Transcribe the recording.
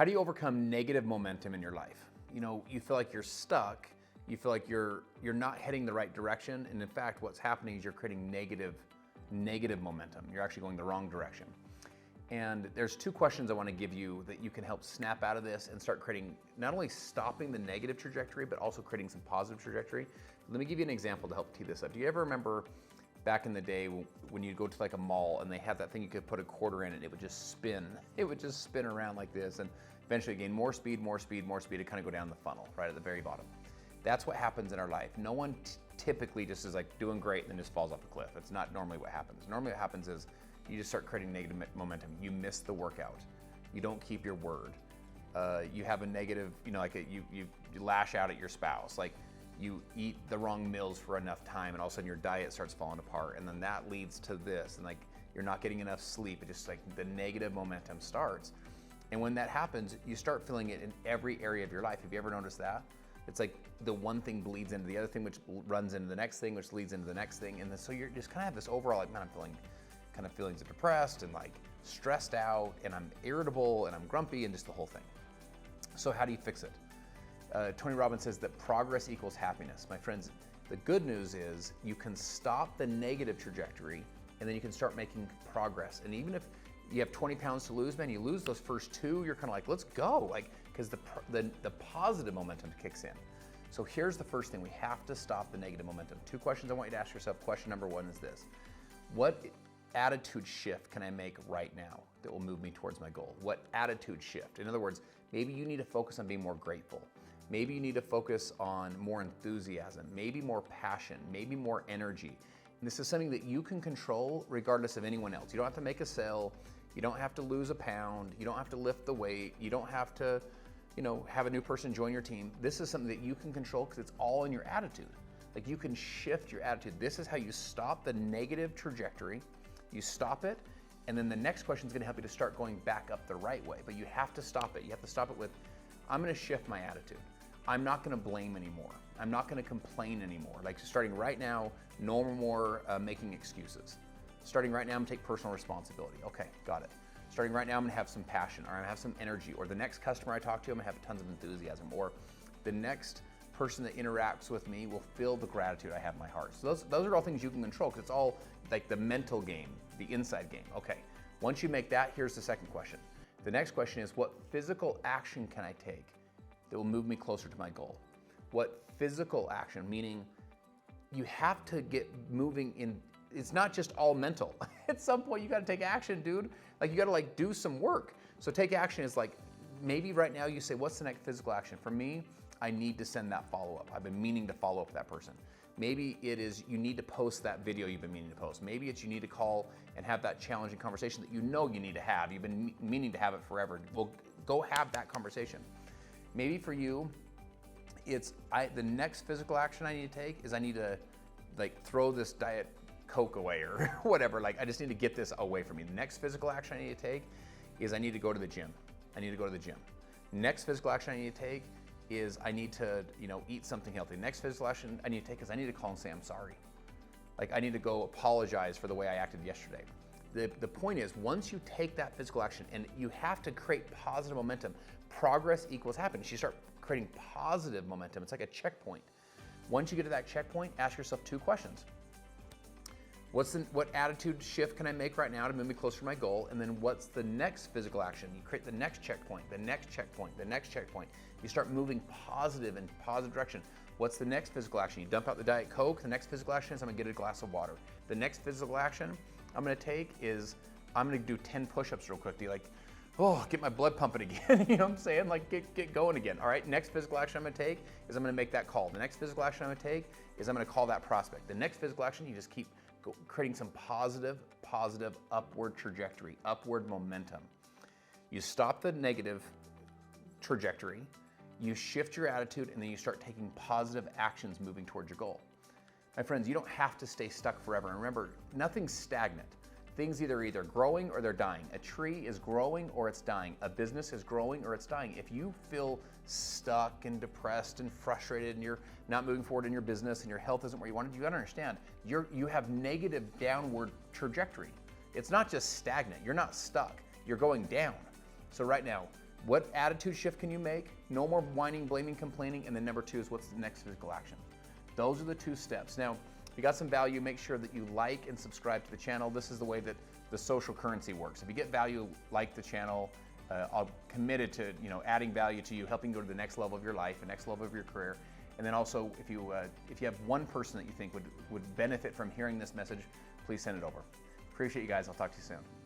How do you overcome negative momentum in your life? You know, you feel like you're stuck, you feel like you're not heading the right direction, and in fact, what's happening is you're creating negative momentum. You're actually going the wrong direction. And there's two questions I want to give you that you can help snap out of this and start creating, not only stopping the negative trajectory, but also creating some positive trajectory. Let me give you an example to help tee this up. Do you ever remember back in the day when you go to like a mall and they had that thing you could put a quarter in and it would just spin? It would just spin around like this and eventually gain more speed, more speed, more speed to kind of go down the funnel right at the very bottom. That's what happens in our life. No one typically just is like doing great and then just falls off a cliff. That's not normally what happens. Normally what happens is you just start creating negative momentum. You miss the workout. You don't keep your word. You have a negative, you lash out at your spouse. Like you eat the wrong meals for enough time and all of a sudden your diet starts falling apart. And then that leads to this. And like you're not getting enough sleep. It just like the negative momentum starts. And when that happens, you start feeling it in every area of your life. Have you ever noticed that? It's like the one thing bleeds into the other thing, which runs into the next thing, which leads into the next thing. And then, so you're just kind of have this overall, like, man, I'm feeling kind of feelings of depressed and like stressed out and I'm irritable and I'm grumpy and just the whole thing. So how do you fix it? Tony Robbins says that progress equals happiness. My friends, the good news is you can stop the negative trajectory and then you can start making progress. And even if you have 20 pounds to lose, man, you lose those first two, you're kind of like, let's go. Like, because the positive momentum kicks in. So here's the first thing, we have to stop the negative momentum. Two questions I want you to ask yourself. Question number one is this: what attitude shift can I make right now that will move me towards my goal? What attitude shift? In other words, maybe you need to focus on being more grateful. Maybe you need to focus on more enthusiasm, maybe more passion, maybe more energy. And this is something that you can control regardless of anyone else. You don't have to make a sale. You don't have to lose a pound. You don't have to lift the weight. You don't have to, have a new person join your team. This is something that you can control because it's all in your attitude. Like you can shift your attitude. This is how you stop the negative trajectory. You stop it, and then the next question is going to help you to start going back up the right way. But you have to stop it. You have to stop it with, I'm going to shift my attitude. I'm not going to blame anymore. I'm not going to complain anymore. Like starting right now, no more making excuses. Starting right now, I'm going to take personal responsibility. Okay, got it. Starting right now, I'm going to have some passion, or I'm going to have some energy, or the next customer I talk to, I'm going to have tons of enthusiasm, or the next person that interacts with me will feel the gratitude I have in my heart. So those are all things you can control because it's all like the mental game, the inside game. Okay, once you make that, here's the second question. The next question is, what physical action can I take that will move me closer to my goal? What physical action, meaning you have to get moving in. It's not just all mental. At some point you gotta take action, dude. Like you gotta like do some work. So take action is like, maybe right now you say, what's the next physical action? For me, I need to send that follow-up. I've been meaning to follow up with that person. Maybe it is you need to post that video you've been meaning to post. Maybe it's you need to call and have that challenging conversation that you know you need to have. You've been meaning to have it forever. Well, go have that conversation. Maybe for you, it's the next physical action I need to take is I need to like throw this Diet Coke away or whatever. Like I just need to get this away from me. The next physical action I need to take is I need to go to the gym. I need to go to the gym. Next physical action I need to take is I need to, eat something healthy. Next physical action I need to take is I need to call and say I'm sorry. Like I need to go apologize for the way I acted yesterday. The point is, once you take that physical action, and you have to create positive momentum, progress equals happiness. You start creating positive momentum. It's like a checkpoint. Once you get to that checkpoint, ask yourself two questions. What attitude shift can I make right now to move me closer to my goal? And then what's the next physical action? You create the next checkpoint, the next checkpoint, the next checkpoint. You start moving positive in positive direction. What's the next physical action? You dump out the Diet Coke. The next physical action is I'm gonna get a glass of water. The next physical action I'm gonna take is I'm gonna do 10 push-ups real quickly. Like, get my blood pumping again. You know what I'm saying? Like get going again. All right, next physical action I'm gonna take is I'm gonna make that call. The next physical action I'm gonna take is I'm gonna call that prospect. The next physical action, you just keep creating some positive upward trajectory, upward momentum. You stop the negative trajectory, you shift your attitude, and then you start taking positive actions moving towards your goal. My friends, you don't have to stay stuck forever. And remember, nothing's stagnant. Things either growing or they're dying. A tree is growing or it's dying. A business is growing or it's dying. If you feel stuck and depressed and frustrated and you're not moving forward in your business and your health isn't where you wanted, you gotta understand, you have negative downward trajectory. It's not just stagnant. You're not stuck. You're going down. So right now, What attitude shift can you make? No more whining, blaming, complaining. And then number 2 is what's the next physical action? Those are the 2 steps. Now, if you got some value, make sure that you like and subscribe to the channel. This is the way that the social currency works. If you get value, like the channel. I'm committed to adding value to you, helping go to the next level of your life, the next level of your career. And then also, if you have one person that you think would benefit from hearing this message, please send it over. Appreciate you guys. I'll talk to you soon.